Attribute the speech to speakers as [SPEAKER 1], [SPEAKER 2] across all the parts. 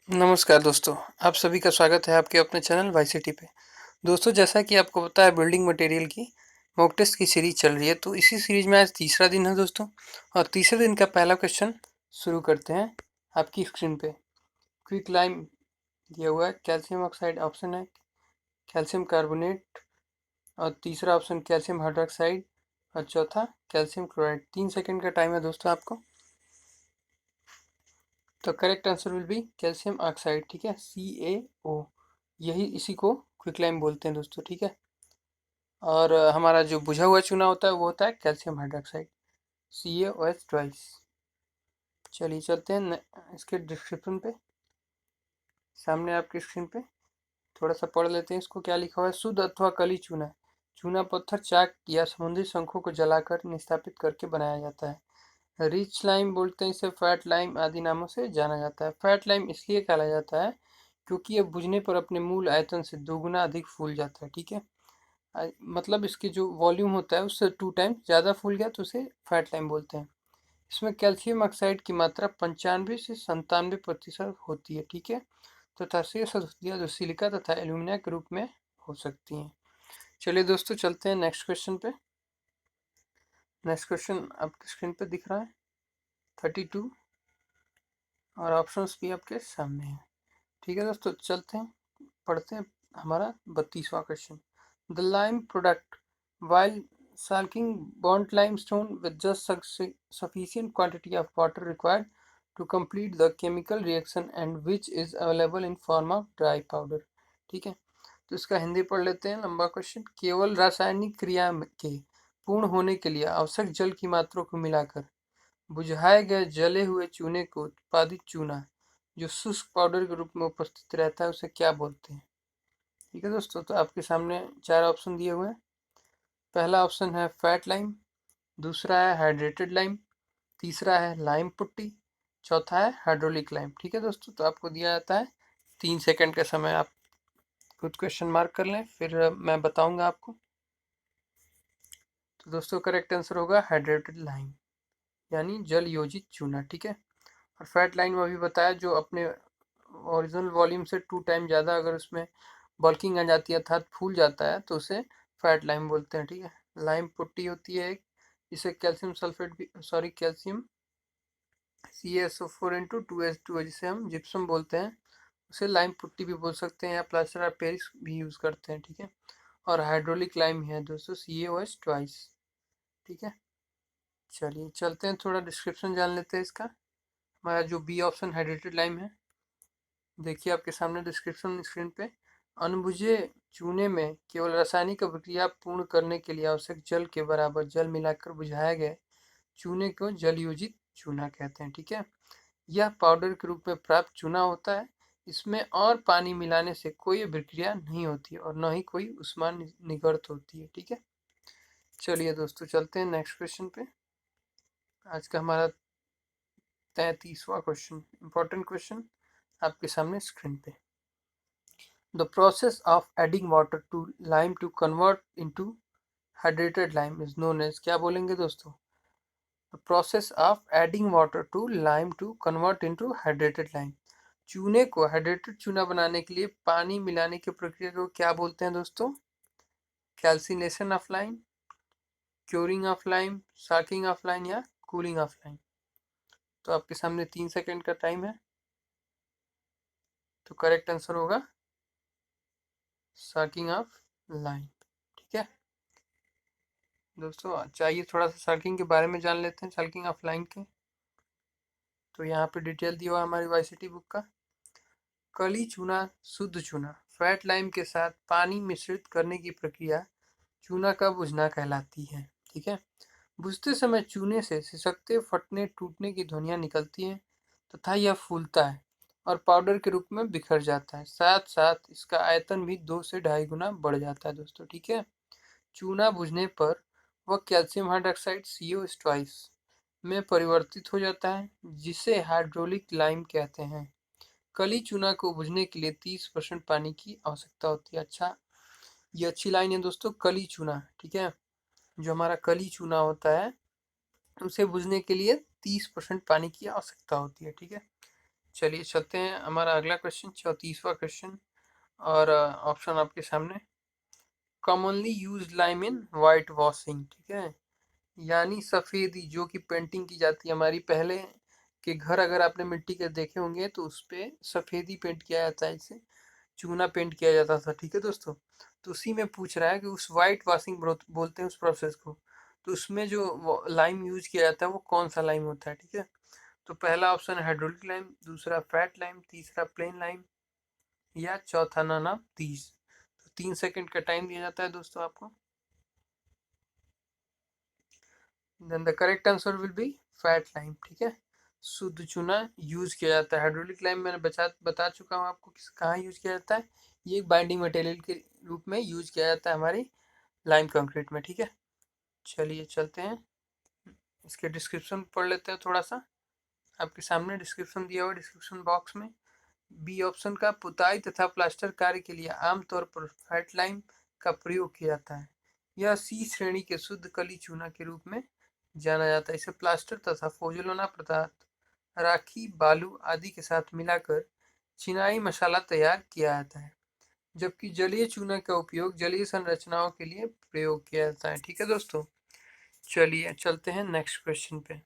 [SPEAKER 1] नमस्कार दोस्तों, आप सभी का स्वागत है आपके अपने चैनल वाई सिटी पे। दोस्तों जैसा कि आपको पता है बिल्डिंग मटेरियल की मॉक टेस्ट की सीरीज़ चल रही है, तो इसी सीरीज़ में आज तीसरा दिन है दोस्तों। और तीसरे दिन का पहला क्वेश्चन शुरू करते हैं आपकी स्क्रीन पे। क्विक लाइम दिया हुआ है, कैल्शियम ऑक्साइड ऑप्शन है, कैल्शियम कार्बोनेट, और तीसरा ऑप्शन कैल्शियम हाइड्रोक्साइड, और चौथा कैल्शियम क्लोराइड। 3 सेकेंड का टाइम है दोस्तों आपको। तो correct answer will B calcium oxide. ठीक है, CaO, यही इसी को क्विकलाइम बोलते हैं दोस्तों। ठीक है, और हमारा जो बुझा हुआ चूना होता है वो होता है कैल्शियम हाइड्रोक्साइड, CaOH ट्वाइस। चलिए चलते हैं इसके डिस्क्रिप्शन पे। सामने आपकी स्क्रीन पे थोड़ा सा पढ़ लेते हैं इसको, क्या लिखा हुआ है। शुद्ध अथवा कली चूना, चूना पत्थर, चाक या समुद्री शंखों को जलाकर निस्तापित करके बनाया जाता है। रिच लाइम बोलते हैं इसे, फैट लाइम आदि नामों से जाना जाता है। फैट लाइम इसलिए कहा जाता है क्योंकि यह बुझने पर अपने मूल आयतन से दोगुना अधिक फूल जाता है। ठीक है, मतलब इसकी जो वॉल्यूम होता है उससे 2 टाइम ज़्यादा फूल गया तो उसे फैट लाइम बोलते हैं। इसमें कैल्शियम ऑक्साइड की मात्रा 95 से 97% होती है। ठीक है, तथा शेष अशुद्धियाँ जो सिलिका तथा एल्यूमिना के रूप में हो सकती हैं। चलिए दोस्तों चलते हैं नेक्स्ट क्वेश्चन पे। नेक्स्ट क्वेश्चन आपकी स्क्रीन पे दिख रहा है 32, और ऑप्शंस भी आपके सामने हैं। ठीक है दोस्तों, चलते हैं पढ़ते हैं हमारा 32वां question. The lime product while salting burnt limestone with just sufficient quantity of water required to complete the chemical reaction and which is available in form of dry powder। ठीक है, तो इसका हिंदी पढ़ लेते हैं, लंबा क्वेश्चन। केवल रासायनिक क्रिया के पूर्ण होने के लिए आवश्यक जल की मात्रा को मिलाकर बुझाए गए जले हुए चूने को उत्पादित चूना जो शुष्क पाउडर के रूप में उपस्थित रहता है उसे क्या बोलते हैं। ठीक है दोस्तों, तो आपके सामने 4 ऑप्शन दिए हुए हैं। पहला ऑप्शन है फैट लाइम, दूसरा है हाइड्रेटेड लाइम, तीसरा है लाइम पुट्टी, चौथा है हाइड्रोलिक लाइम। ठीक है दोस्तों, तो आपको दिया जाता है 3 सेकेंड का समय, आप खुद क्वेश्चन मार्क कर लें, फिर मैं बताऊंगा आपको। तो दोस्तों करेक्ट आंसर होगा हाइड्रेटेड लाइम, यानी जल योजित चूना। ठीक है, और फैट लाइन में अभी बताया जो अपने ओरिजिनल वॉल्यूम से 2 टाइम ज़्यादा अगर उसमें बल्किंग आ जाती है अर्थात फूल जाता है तो उसे फैट लाइम बोलते हैं। ठीक है, लाइम पुट्टी होती है एक, इसे कैल्शियम सल्फेट भी, सॉरी कैल्शियम CaSO4 × 2H2 है जिसे हम जिप्सम बोलते हैं, उसे लाइम पुट्टी भी बोल सकते हैं या प्लास्टर ऑफ पेरिस भी यूज़ करते हैं। ठीक है, और हाइड्रोलिक लाइम है दोस्तों CaOH ट्वाइस। ठीक है, चलिए चलते हैं थोड़ा डिस्क्रिप्शन जान लेते हैं इसका। हमारा जो बी ऑप्शन हाइड्रेटेड लाइम है, देखिए आपके सामने डिस्क्रिप्शन स्क्रीन पे। अनबुझे चूने में केवल रासायनिक अभिक्रिया पूर्ण करने के लिए आवश्यक जल के बराबर जल मिलाकर बुझाए गए चूने को जलयोजित चूना कहते हैं। ठीक है, यह पाउडर के रूप में प्राप्त चूना होता है। इसमें और पानी मिलाने से कोई अभिक्रिया नहीं होती और न ही कोई उष्मा निगर्त होती है। ठीक है, चलिए दोस्तों चलते हैं नेक्स्ट क्वेश्चन पे। आज का हमारा 33वां क्वेश्चन, इंपॉर्टेंट क्वेश्चन आपके सामने स्क्रीन पे। The process of adding water to lime to convert into hydrated lime is known as, क्या बोलेंगे दोस्तों? The process of adding water to lime to convert into hydrated lime। चूने को hydrated चूना बनाने के लिए पानी मिलाने की प्रक्रिया को क्या बोलते हैं दोस्तों? Calcination of lime, curing of lime, soaking of lime या कूलिंग ऑफ लाइम। तो आपके सामने 3 सेकेंड का टाइम है, तो करेक्ट आंसर होगा साकिंग ऑफ लाइम। ठीक है दोस्तों, चाहिए थोड़ा सा सल्किंग के बारे में जान लेते हैं, सल्किंग ऑफ लाइम के। तो यहाँ पे डिटेल दिया हुआ है हमारी वाईसीटी बुक का। कली चूना, शुद्ध चूना फैट लाइम के साथ पानी मिश्रित करने की प्रक्रिया चूना का बुझना कहलाती है। ठीक है, बुझते समय चूने से सिसकते, फटने, टूटने की ध्वनियाँ निकलती हैं तथा यह फूलता है और पाउडर के रूप में बिखर जाता है। साथ साथ इसका आयतन भी 2 से 2.5 गुना बढ़ जाता है दोस्तों। ठीक है, चूना बुझने पर वह कैल्शियम हाइड्रोक्साइड CaOH ट्वाइस में परिवर्तित हो जाता है जिसे हाइड्रोलिक लाइम कहते हैं। कली चूना को बुझने के लिए 30% पानी की आवश्यकता होती है। अच्छा, ये अच्छी लाइन है दोस्तों, कली चूना। ठीक है, जो हमारा कली चूना होता है उसे बुझने के लिए 30% पानी की आवश्यकता होती है। ठीक है, चलिए चलते हैं हमारा अगला क्वेश्चन, 34वां क्वेश्चन। और ऑप्शन आपके सामने। Commonly use lime in white washing, ठीक है, यानी सफ़ेदी जो कि पेंटिंग की जाती है हमारी। पहले के घर अगर आपने मिट्टी के देखे होंगे तो उस पे सफ़ेदी पेंट किया जाता है, इसे चूना पेंट किया जाता था, ठीक है दोस्तों। तो उसी में पूछ रहा है कि उस वाइट वॉशिंग बोलते हैं उस प्रोसेस को। तो उसमें जो लाइम यूज किया जाता है वो कौन सा लाइम होता है, ठीक है। तो पहला ऑप्शन है हाइड्रोलिक लाइम, दूसरा फैट लाइम, तीसरा प्लेन लाइम, या चौथा नाना 30। तो 3 सेकंड का टाइम दिया जाता है दोस्तों आपको। Then the correct answer will be fat lime, ठीक है। शुद्ध चूना यूज किया जाता है। हाइड्रोलिक लाइम मैंने बता चुका हूँ आपको कहाँ यूज किया जाता है। ये एक बाइंडिंग मटेरियल के रूप में यूज किया जाता है हमारी लाइम कंक्रीट में, ठीक है। चलिए चलते हैं, इसके डिस्क्रिप्शन पढ़ लेते हैं थोड़ा सा। आपके सामने डिस्क्रिप्शन दिया हुआ डिस्क्रिप्शन बॉक्स में। बी ऑप्शन का, पुताई तथा प्लास्टर कार्य के लिए आमतौर पर फैट लाइम का प्रयोग किया जाता है। यह सी श्रेणी के शुद्ध कली चूना के रूप में जाना जाता है। इसे प्लास्टर तथा पोज़ोलाना पदार्थ, राखी, बालू आदि के साथ मिलाकर चिनाई मसाला तैयार किया जाता है, जबकि जलीय चूना का उपयोग जलीय संरचनाओं के लिए प्रयोग किया जाता है, ठीक है दोस्तों। चलिए चलते हैं नेक्स्ट क्वेश्चन पे।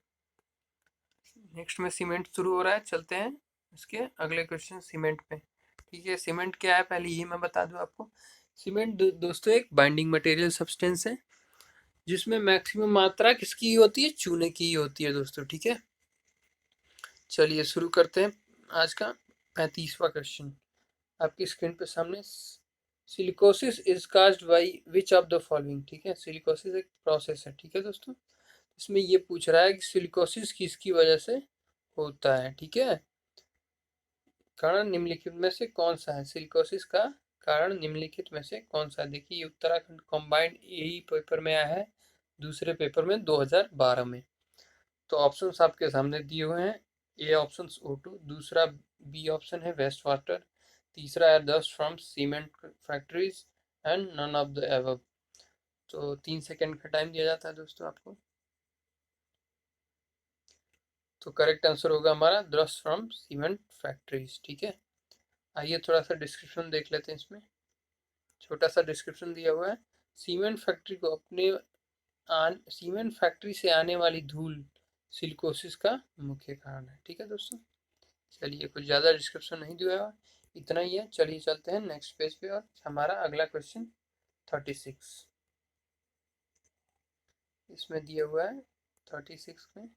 [SPEAKER 1] नेक्स्ट में सीमेंट शुरू हो रहा है, चलते हैं इसके अगले क्वेश्चन सीमेंट पे, ठीक है। सीमेंट क्या है पहले ये मैं बता दूं आपको। सीमेंट दोस्तों एक बाइंडिंग मटेरियल सब्सटेंस है जिसमें मैक्सिमम मात्रा किसकी होती है, चूने की ही होती है दोस्तों, ठीक है। चलिए शुरू करते हैं आज का 35वां क्वेश्चन। आपकी स्क्रीन पे सामने। Silicosis is caused by which of the following, ठीक है। सिलिकोसिस एक प्रोसेस है, ठीक है दोस्तों। इसमें ये पूछ रहा है कि सिलिकोसिस किसकी वजह से होता है, ठीक है। कारण निम्नलिखित में से कौन सा है, सिलिकोसिस का कारण निम्नलिखित में से कौन सा है। देखिए उत्तराखंड कॉम्बाइंड यही पेपर में आया है, दूसरे पेपर में 2012 में। तो ऑप्शंस आपके सामने दिए हुए हैं। ए ऑप्शन O2, दूसरा बी ऑप्शन है वेस्ट वाटर, तीसरा है dust from cement factories, and none of the above. तो 3 सेकंड का टाइम दिया जाता है दोस्तों आपको। तो करेक्ट आंसर होगा हमारा डस्ट फ्रॉम सीमेंट फैक्ट्रीज, ठीक है। आइए थोड़ा सा डिस्क्रिप्शन देख लेते हैं इसमें। छोटा सा डिस्क्रिप्शन दिया हुआ है। सीमेंट फैक्ट्री को सीमेंट फैक्ट्री से आने वाली धूल सिलिकोसिस का मुख्य कारण है, ठीक है दोस्तों। चलिए कुछ ज़्यादा डिस्क्रिप्शन नहीं दिया हुआ, इतना ही है। चलिए चलते हैं नेक्स्ट पेज पे और हमारा अगला क्वेश्चन 36 इसमें दिया हुआ है। 36 में,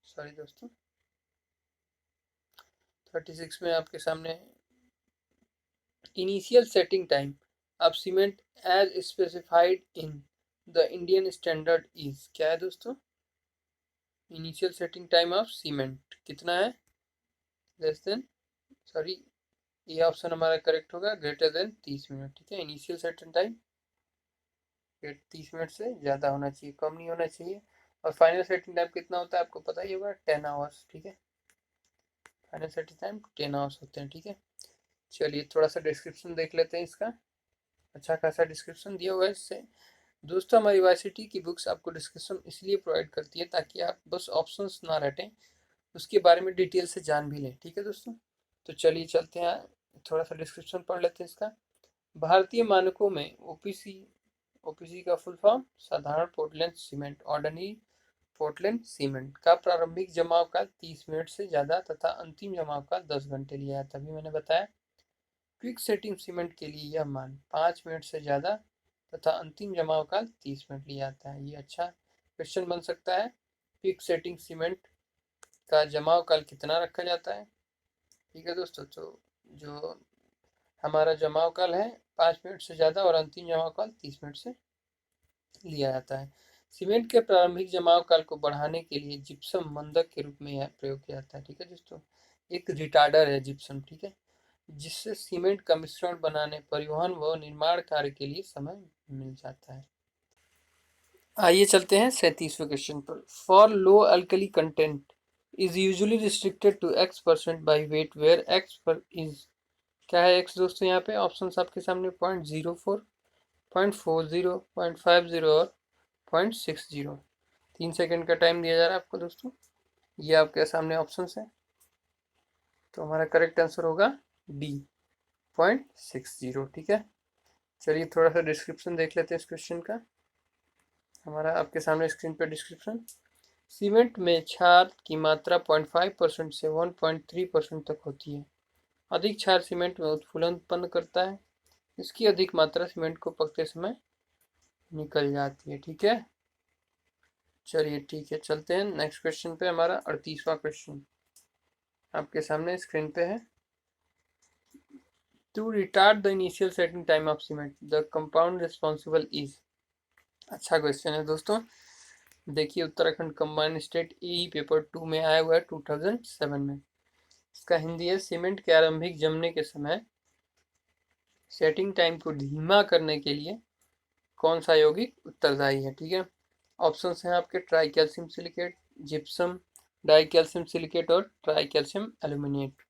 [SPEAKER 1] सॉरी दोस्तों, 36 में आपके सामने initial setting time of cement as specified in the Indian standard is, क्या है दोस्तों। Initial setting time of cement कितना है, लेस देन, सॉरी, ये ऑप्शन हमारा करेक्ट होगा, ग्रेटर देन 30 मिनट, ठीक है। इनिशियल सेटिंग टाइम 30 मिनट से ज़्यादा होना चाहिए, कम नहीं होना चाहिए। और फाइनल सेटिंग टाइम कितना होता है आपको पता ही होगा, 10 आवर्स, ठीक है। फाइनल सेटिंग टाइम 10 आवर्स होते हैं, ठीक है। चलिए थोड़ा सा डिस्क्रिप्शन देख लेते हैं इसका। अच्छा खासा डिस्क्रिप्शन दिया हुआ है इससे। दोस्तों हमारी यूनिवर्सिटी की बुक्स आपको डिस्क्रिप्शन इसलिए प्रोवाइड करती है ताकि आप बस ऑप्शंस ना रटें, उसके बारे में डिटेल से जान भी लें, ठीक है दोस्तों। तो चलिए चलते हैं, थोड़ा सा डिस्क्रिप्शन पढ़ लेते हैं इसका। भारतीय मानकों में ओपीसी का फुल फॉर्म साधारण Portland cement, ordinary Portland cement का प्रारंभिक जमाव काल 30 मिनट से ज़्यादा तथा अंतिम जमाव काल 10 घंटे लिया है, तभी मैंने बताया। क्विक सेटिंग सीमेंट के लिए यह मान 5 मिनट से ज़्यादा तथा अंतिम जमाव काल 30 मिनट लिया जाता है। ये अच्छा क्वेश्चन बन सकता है। क्विक सेटिंग सीमेंट का जमाव काल कितना रखा जाता है, ठीक है दोस्तों। तो जो हमारा जमाव काल है 5 मिनट से ज़्यादा और अंतिम जमाव काल 30 मिनट से लिया जाता है। सीमेंट के प्रारंभिक जमाव काल को बढ़ाने के लिए जिप्सम मंदक के रूप में यह प्रयोग किया जाता है, ठीक है दोस्तों। एक रिटार्डर है जिप्सम, ठीक है, जिससे सीमेंट का मिश्रण बनाने, परिवहन व निर्माण कार्य के लिए समय मिल जाता है। आइए चलते हैं 37वें क्वेश्चन पर। For low alkali content is usually restricted to x% by weight where x per is, क्या है x दोस्तों। यहाँ पे ऑप्शन आपके सामने 0.04, 0.40, 0.50 और 0.60। 3 सेकंड का टाइम दिया जा रहा है आपको दोस्तों। ये आपके सामने ऑप्शन है। तो हमारा करेक्ट आंसर होगा डी 0.60। ठीक है, चलिए थोड़ा सा डिस्क्रिप्शन देख लेते हैं इस क्वेश्चन का। हमारा आपके सामने स्क्रीन पर डिस्क्रिप्शन। सीमेंट में क्षार की मात्रा 0.5% से 1.3% तक होती है। अधिक क्षार सीमेंट में उत्फूलन उत्पन्न करता है। इसकी अधिक मात्रा सीमेंट को पकते समय निकल जाती है। ठीक है, चलिए ठीक है, चलते हैं नेक्स्ट क्वेश्चन पे। हमारा 38वां क्वेश्चन आपके सामने स्क्रीन पे है। To retard the initial setting time of cement the compound responsible is. अच्छा क्वेश्चन है दोस्तों। देखिए Uttarakhand combined state E paper 2 में आया हुआ है 2007 में। इसका हिंदी है, सीमेंट के आरंभिक जमने के समय सेटिंग टाइम को धीमा करने के लिए कौन सा यौगिक उत्तरदायी है। ठीक है, ऑप्शंस हैं आपके try calcium silicate, gypsum, die calcium silicate और ट्राई कैल्शियम एल्यूमिनेट।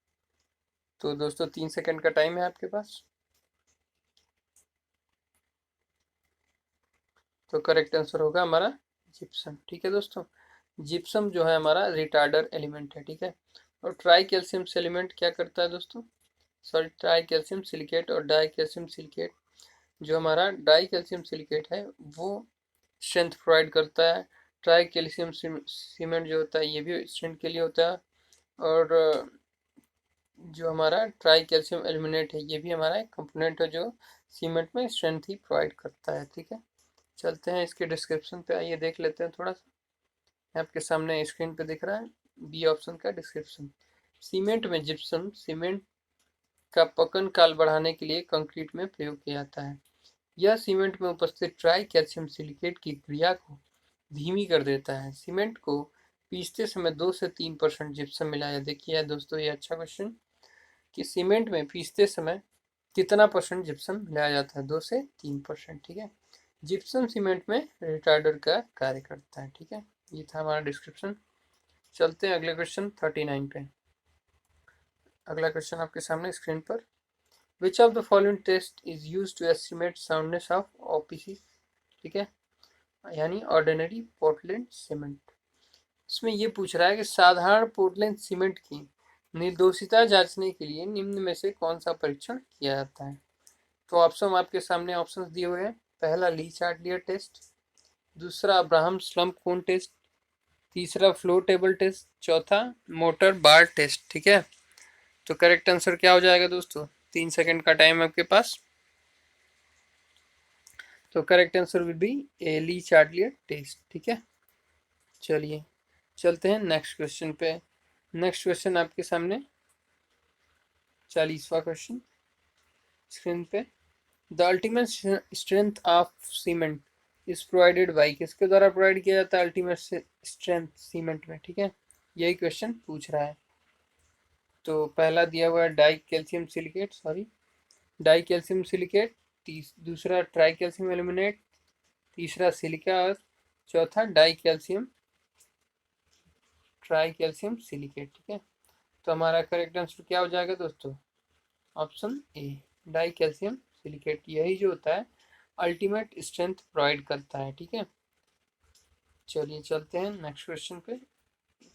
[SPEAKER 1] तो दोस्तों 3 सेकंड का टाइम है आपके पास। तो करेक्ट आंसर होगा हमारा जिप्सम। ठीक है दोस्तों, जिप्सम जो है हमारा रिटार्डर एलिमेंट है। ठीक है, और ट्राई कैल्शियम एलिमेंट क्या करता है दोस्तों, सॉरी ट्राई कैल्शियम सिलिकेट और डाई कैल्शियम सिलिकेट, जो हमारा डाई कैल्शियम सिलिकेट है वो स्ट्रेंथ प्रोवाइड करता है। ट्राई कैल्शियम सीमेंट जो होता है ये भी स्ट्रेंथ के लिए होता है, और जो हमारा ट्राई कैल्शियम एल्यूमिनेट है ये भी हमारा एक कंपोनेंट है जो सीमेंट में स्ट्रेंथ ही प्रोवाइड करता है। ठीक है, चलते हैं इसके डिस्क्रिप्शन पे, आइए देख लेते हैं थोड़ा सा। आपके सामने स्क्रीन पे दिख रहा है बी ऑप्शन का डिस्क्रिप्शन। सीमेंट में जिप्सम सीमेंट का पकन काल बढ़ाने के लिए कंक्रीट में प्रयोग किया जाता है। यह सीमेंट में उपस्थित ट्राई कैल्शियम सिलिकेट की क्रिया को धीमी कर देता है। सीमेंट को पीसते समय 2 से 3% जिप्सम मिलाया। देखिए दोस्तों ये अच्छा क्वेश्चन कि सीमेंट में पीसते समय कितना परसेंट जिप्सम मिलाया जाता है, 2 से 3%। ठीक है, जिप्सम सीमेंट में रिटार्डर का कार्य करता है। ठीक है, ये था हमारा डिस्क्रिप्शन। चलते हैं अगले क्वेश्चन 39 पे। अगला क्वेश्चन आपके सामने स्क्रीन पर। Which of the following test is use to estimate soundness of OPC. ठीक है, यानी ऑर्डिनरी पोर्टलैंड सीमेंट। इसमें ये पूछ रहा है कि साधारण पोर्टलैंड सीमेंट की निर्दोषिता जांचने के लिए निम्न में से कौन सा परीक्षण किया जाता है। तो ऑप्शन आपके सामने ऑप्शंस दिए हुए हैं। पहला ली चार्टलियर टेस्ट, दूसरा अब्राहम स्लम्प कोन टेस्ट, तीसरा फ्लो टेबल टेस्ट, चौथा मोटर बार टेस्ट। ठीक है, तो करेक्ट आंसर क्या हो जाएगा दोस्तों, 3 सेकंड का टाइम आपके पास। तो correct answer will be a Le Chatelier test. ठीक है, चलिए चलते हैं नेक्स्ट क्वेश्चन पे। नेक्स्ट क्वेश्चन आपके सामने 40वां क्वेश्चन स्क्रीन पे। The ultimate strength of cement is provided by, किसके द्वारा प्रोवाइड किया जाता है अल्टीमेट स्ट्रेंथ सीमेंट में। ठीक है, यही क्वेश्चन पूछ रहा है। तो पहला दिया हुआ है die calcium silicate, sorry die calcium silicate, दूसरा ट्राई कैल्शियम एल्यूमिनेट, तीसरा सिलिका और चौथा die calcium try calcium silicate. ठीक है, तो हमारा करेक्ट आंसर क्या हो जाएगा दोस्तों, option A die calcium silicate. यही जो होता है अल्टीमेट स्ट्रेंथ प्रोवाइड करता है। ठीक है, चलिए चलते हैं नेक्स्ट क्वेश्चन पे,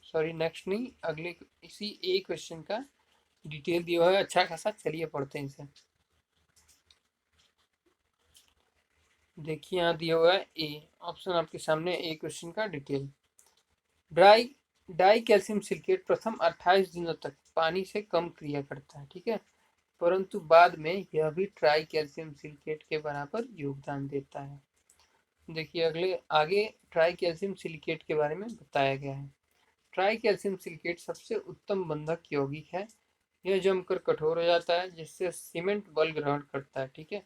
[SPEAKER 1] सॉरी नेक्स्ट नहीं, अगले इसी ए क्वेश्चन का डिटेल दिया हुआ है अच्छा खासा। चलिए पढ़ते हैं इसे। देखिए यहाँ दिया हुआ है ए ऑप्शन आपके सामने, ए क्वेश्चन का डिटेल। डाई कैल्शियम सिलिकेट प्रथम 28 दिनों तक पानी से कम क्रिया करता है। ठीक है, परंतु बाद में यह भी ट्राई कैल्शियम सिलिकेट के बराबर योगदान देता है। देखिए अगले आगे ट्राई कैल्शियम सिलिकेट के बारे में बताया गया है। ट्राई कैल्शियम सिलिकेट सबसे उत्तम बंधक यौगिक है। यह जमकर कठोर हो जाता है जिससे सीमेंट बल ग्रहण करता है। ठीक है,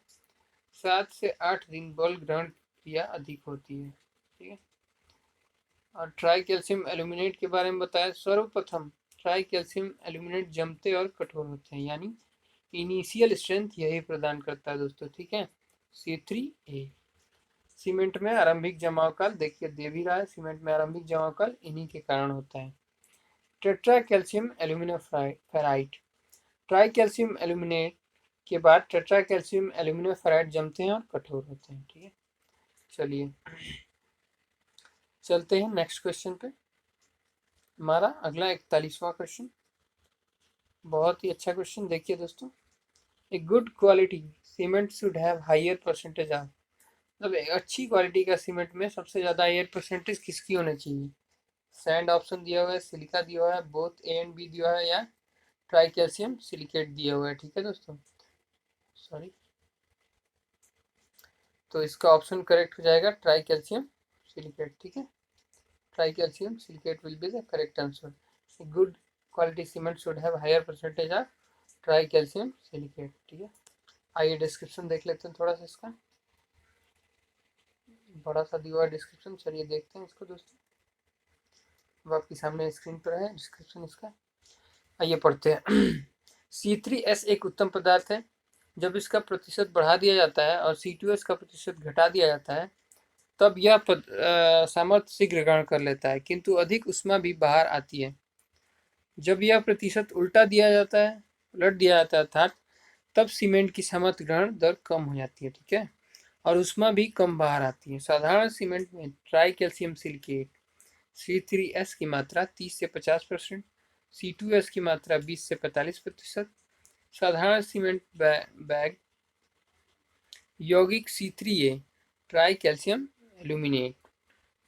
[SPEAKER 1] 7 से 8 दिन बल ग्रहण क्रिया अधिक होती है। ठीक है, और ट्राई कैल्शियम एल्यूमिनेट के बारे में बताया। सर्वप्रथम ट्राई कैल्शियम एल्यूमिनेट जमते और कठोर होते हैं, यानी इनिशियल स्ट्रेंथ यही प्रदान करता है दोस्तों। ठीक है, C3A। सीमेंट में आरंभिक जमाव काल देखिए दे भी रहा है, सीमेंट में आरंभिक जमाव काल इन्हीं के कारण होता है। Tetra calcium aluminium ferrite, try calcium aluminate के बाद टेट्रा कैल्शियम एल्यूमिनियम फेराइट जमते हैं और कठोर होते हैं। ठीक है, चलिए चलते हैं नेक्स्ट क्वेश्चन पे। हमारा अगला 41वां क्वेश्चन। बहुत ही अच्छा क्वेश्चन। देखिए दोस्तों, a good quality cement should have higher percentage of, मतलब एक अच्छी क्वालिटी का सीमेंट में सबसे ज़्यादा हायर परसेंटेज किसकी होनी चाहिए? सैंड ऑप्शन दिया हुआ है, सिलिका दिया हुआ है, बोथ ए एंड बी दिया हुआ है, या ट्राई कैल्शियम सिलिकेट दिया हुआ है। ठीक है दोस्तों, सॉरी, तो इसका ऑप्शन करेक्ट हो जाएगा ट्राई कैल्शियम सिलिकेट। ठीक है, tricalcium silicate will be the correct answer. Good quality cement should have higher percentage of tricalcium silicate. ठीक है, आइए डिस्क्रिप्शन देख लेते हैं थोड़ा सा इसका, बड़ा सा दिया हुआ डिस्क्रिप्शन। चलिए देखते हैं इसको दोस्तों, वो आपके सामने स्क्रीन पर है डिस्क्रिप्शन इसका। आइए पढ़ते हैं। C3S एक उत्तम पदार्थ है। जब इसका प्रतिशत बढ़ा दिया जाता है और C2S का प्रतिशत घटा दिया जाता है, तब यह सामर्थ्य शीघ्र ग्रहण कर लेता है, किंतु अधिक ऊष्मा भी बाहर आती है। जब यह प्रतिशत उल्टा दिया जाता है, उलट दिया जाता है अर्थात, तब सीमेंट की सामर्थ्य ग्रहण दर कम हो जाती है। ठीक है, और ऊष्मा भी कम बाहर आती है। साधारण सीमेंट में ट्राई कैल्शियम सिलिकेट C3S की मात्रा 30 से 50%, C2S की मात्रा 20 से 45%, साधारण सीमेंट बैग यौगिक C3A ट्राई कैल्शियम एल्यूमिनेट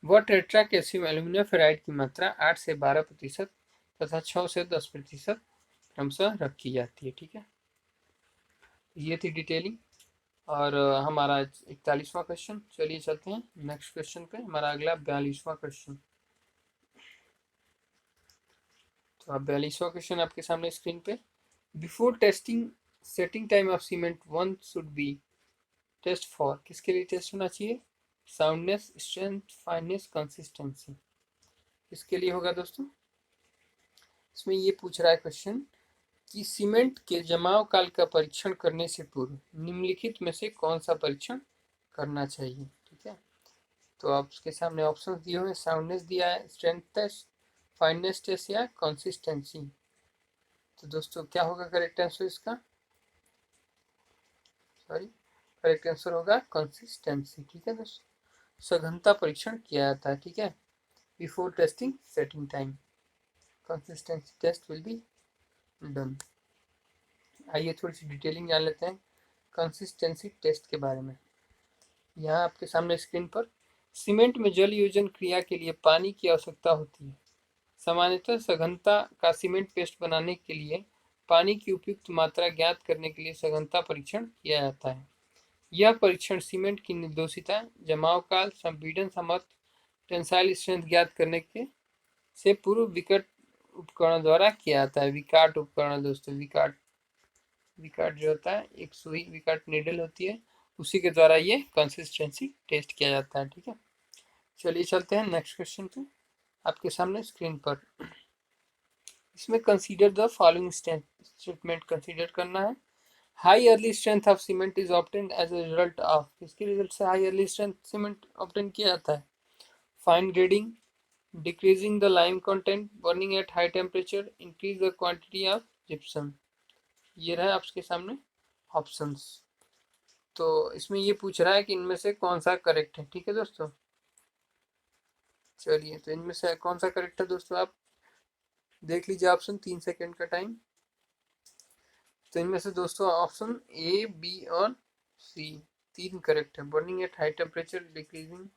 [SPEAKER 1] व टेट्रा कैल्शियम एल्यूमिनियम फेराइड की मात्रा 8 से 12% तथा 6 से 10% क्रमशः रखी जाती है। ठीक है, ये थी डिटेलिंग। और हमारा 41वां क्वेश्चन। चलिए चलते हैं नेक्स्ट क्वेश्चन पे, हमारा अगला 42वां क्वेश्चन। तो अब 42वां क्वेश्चन आपके सामने स्क्रीन पे। Before testing setting time of cement one should be test for, किसके लिए टेस्ट होना चाहिए? Soundness, strength, fineness, consistency. किसके लिए होगा दोस्तों? इसमें ये पूछ रहा है क्वेश्चन कि सीमेंट के जमाव काल का परीक्षण करने से पूर्व निम्नलिखित में से कौन सा परीक्षण करना चाहिए। ठीक है, तो आपके सामने ऑप्शन दिए हुए, साउंडनेस दिया है, स्ट्रेंथ टेस्ट, फाइननेस टेस्ट या कंसिस्टेंसी। तो दोस्तों क्या होगा करेक्ट आंसर इसका? सॉरी, करेक्ट आंसर होगा कंसिस्टेंसी। ठीक है दोस्तों, सघनता परीक्षण किया जाता है। ठीक है, before testing setting time consistency test will be done. आइए थोड़ी सी डिटेलिंग जान लेते हैं कंसिस्टेंसी टेस्ट के बारे में। यहाँ आपके सामने स्क्रीन पर, सीमेंट में जल योजन क्रिया के लिए पानी की आवश्यकता होती है। सामान्यतः सघनता का सीमेंट पेस्ट बनाने के लिए पानी की उपयुक्त मात्रा ज्ञात करने के लिए सघनता परीक्षण किया जाता है। यह परीक्षण सीमेंट की निर्दोषिता, जमाव काल, संपीड़न सामर्थ्य, टेंसाइल स्ट्रेंथ ज्ञात करने के से पूर्व विकट उपकरण द्वारा किया जाता है। विकाट उपकरण दोस्तों, विकाट जो होता है, एक सुई विकाट निडल होती है, उसी के द्वारा ये कंसिस्टेंसी टेस्ट किया जाता है। ठीक है, चलिए चलते हैं नेक्स्ट क्वेश्चन पे आपके सामने स्क्रीन पर। इसमें consider the following statement consider करना है। High early strength of cement is obtained as a result of, किसके रिजल्ट से high early strength cement obtain किया जाता है? Fine grading, decreasing the lime content, burning at high temperature, increase the quantity of gypsum. ये रहा आपके सामने options. तो इसमें ये पूछ रहा है कि इनमें से कौन सा करेक्ट है। ठीक है दोस्तों, चलिए तो इनमें से कौन सा करेक्ट है दोस्तों, आप देख लीजिए ऑप्शन, 3 सेकेंड का टाइम। तो इनमें से दोस्तों ऑप्शन ए, बी और सी, तीन करेक्ट है। Burning at high temperature, decreasing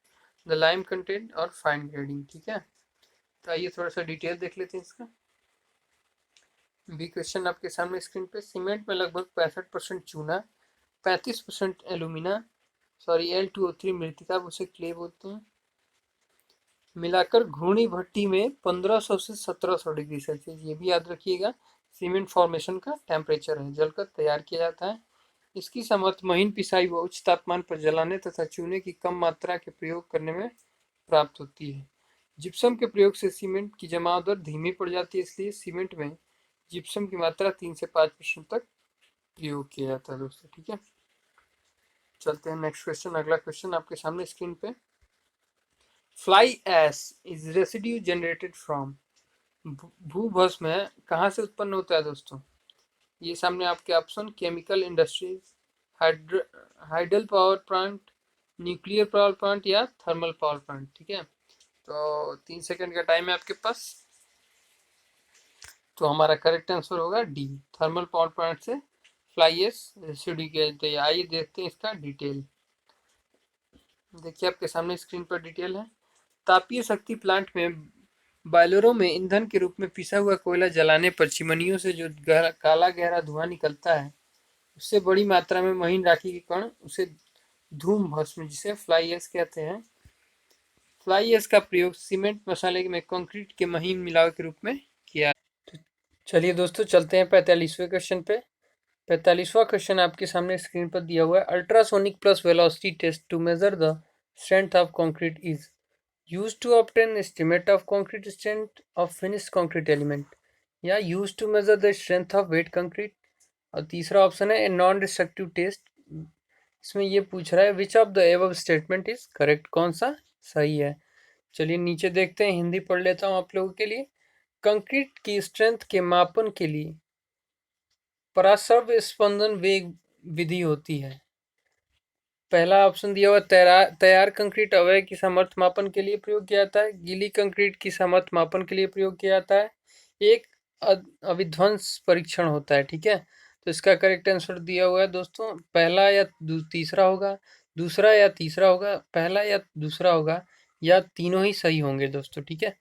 [SPEAKER 1] the lime content और फाइन ग्रेडिंग। ठीक है, तो आइए थोड़ा सा डिटेल देख लेते हैं इसका। बी क्वेश्चन आपके सामने स्क्रीन पे। सीमेंट में लगभग 65% चूना, 35% एलुमिना, सॉरी L2O3 मृतिका, उसे क्ले बोलते हैं, मिलाकर घूर्णी भट्टी में 1500 से 1700 डिग्री सेल्सियस, ये भी याद रखिएगा, सीमेंट फॉर्मेशन का टेम्परेचर है, जलकर तैयार किया जाता है। इसकी सामर्थ्य महीन पिसाई व उच्च तापमान पर जलाने तथा चूने की कम मात्रा के प्रयोग करने में प्राप्त होती है। जिप्सम के प्रयोग से सीमेंट की जमाव दर धीमी पड़ जाती है, इसलिए सीमेंट में जिप्सम की मात्रा 3 से 5% तक प्रयोग किया जाता है दोस्तों। ठीक है, चलते हैं नेक्स्ट क्वेश्चन। अगला क्वेश्चन आपके सामने स्क्रीन पे। Fly ash is residue generated from, भूभस्म है, कहाँ से उत्पन्न होता है दोस्तों? ये सामने आपके option, chemical industries, hydel power plant, nuclear power plant या थर्मल पावर प्लांट। ठीक है, तो 3 सेकेंड का टाइम है आपके पास। तो हमारा करेक्ट आंसर होगा डी, थर्मल पावर प्लांट से फ्लाई एश रेसिड्यू किया जाता है। आइए देखते हैं इसका डिटेल। देखिए आपके सामने स्क्रीन पर डिटेल है। तापीय शक्ति प्लांट में बॉयलरों में ईंधन के रूप में पिसा हुआ कोयला जलाने पर चिमनियों से जो काला गहरा धुआं निकलता है, उससे बड़ी मात्रा में महीन राखी के कण, उसे धूम भस्म, जिसे फ्लाई एश कहते हैं। फ्लाई एश का प्रयोग सीमेंट मसाले में कंक्रीट के महीन मिलाव के रूप में किया। तो चलिए दोस्तों चलते हैं 45वें क्वेश्चन पे। 45वां क्वेश्चन आपके सामने स्क्रीन पर दिया हुआ है। Ultrasonic pulse velocity test to measure the strength of concrete is used to obtain estimate of concrete strength of finished concrete element, या used to measure the strength of wet concrete। और तीसरा option है non destructive test. इसमें ये पूछ रहा है विच of the above statement is correct, कौन सा सही है। चलिए नीचे देखते हैं, हिंदी पढ़ लेता हूँ आप लोगों के लिए। कंक्रीट की स्ट्रेंथ के मापन के लिए पराश्रव्य स्पंदन वेग विधि होती है। पहला ऑप्शन दिया हुआ तैयार कंक्रीट अवयव की सामर्थ्य मापन के लिए प्रयोग किया जाता है। गीली कंक्रीट की सामर्थ्य मापन के लिए प्रयोग किया जाता है। एक अविध्वंस परीक्षण होता है। ठीक है, तो इसका करेक्ट आंसर दिया हुआ है दोस्तों, पहला या तीसरा होगा, दूसरा या तीसरा होगा, पहला या दूसरा होगा, या तीनों ही सही होंगे दोस्तों। ठीक है,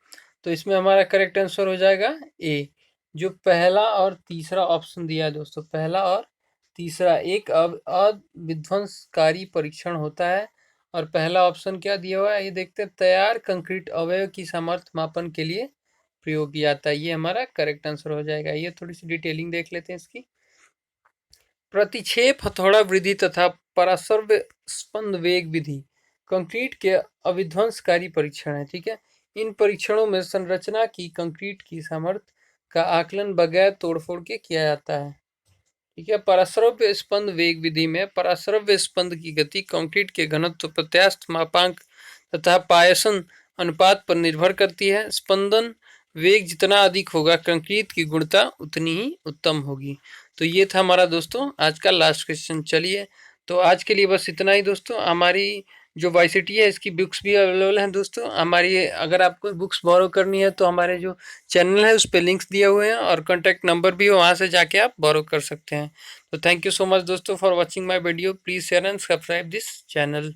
[SPEAKER 1] तो इसमें हमारा करेक्ट आंसर हो जाएगा ए, जो पहला और तीसरा ऑप्शन दिया है दोस्तों, पहला और तीसरा एक अविध्वंसकारी परीक्षण होता है। और पहला ऑप्शन क्या दिया हुआ है ये देखते हैं, तैयार कंक्रीट अवयव की सामर्थ्य मापन के लिए प्रयोग किया जाता है। ये हमारा करेक्ट आंसर हो जाएगा। ये थोड़ी सी डिटेलिंग देख लेते हैं इसकी। प्रतिक्षेप हथौड़ा वृद्धि तथा पराश्रव्य स्पंद वेग विधि कंक्रीट के अविध्वंसकारी परीक्षण है। ठीक है, इन परीक्षणों में संरचना की कंक्रीट की सामर्थ्य का आकलन बगैर तोड़फोड़ के किया जाता है। ठीक है, पराश्रव्य स्पंद वेग विधि में पराश्रव्य स्पंद की गति कंक्रीट के घनत्व, प्रत्यास्थ मापांक तथा पायसन अनुपात पर निर्भर करती है। स्पंदन वेग जितना अधिक होगा, कंक्रीट की गुणवत्ता उतनी ही उत्तम होगी। तो ये था हमारा दोस्तों आज का लास्ट क्वेश्चन। चलिए, तो आज के लिए बस इतना ही दोस्तों। हमारी जो वाईसीटी है इसकी बुक्स भी अवेलेबल हैं दोस्तों। हमारी अगर आपको बुक्स बोरो करनी है तो हमारे जो चैनल है उस पर लिंक्स दिए हुए हैं और कॉन्टैक्ट नंबर भी है, वहाँ से जाके आप बोरो कर सकते हैं। तो थैंक यू सो मच दोस्तों for watching my video. Please share and subscribe this channel.